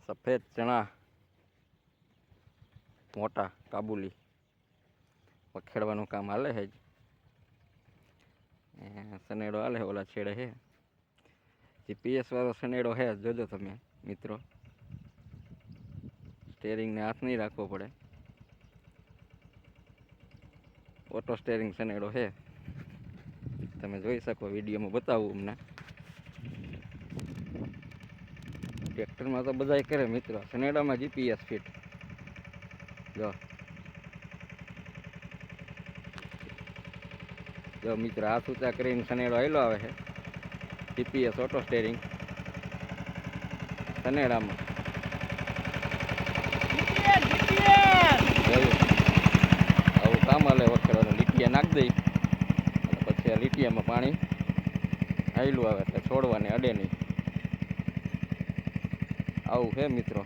સફેદ ચણા મોટા કાબુલી વખેડવાનું કામ હાલે છે. સનેડો હાલે ઓલા છેડે છે. જીપીએસ વાળો સનેડો છે, જોજો તમે મિત્રો. સ્ટેરિંગને હાથ નહીં રાખવો પડે. ઓટો સ્ટેરિંગ સનેડો છે, તમે જોઈ શકો. વિડીયોમાં બતાવું અમને. ટ્રેક્ટરમાં તો બધાય કરે મિત્રો, સનેડામાં જીપીએસ ફિટ. જો મિત્રો, હાથ ઊંચા કરીને સનેડો હાલ્યો આવે છે. જીપીએસ ઓટો સ્ટેરિંગ સનેડામાં. આવું કામ હાલે વખેડવાનું. લીટીયા નાખી દઈ પછી આ લીટીયામાં પાણી હાલ્યું આવે એટલે છોડવાને અડે નહીં. આવું છે મિત્રો.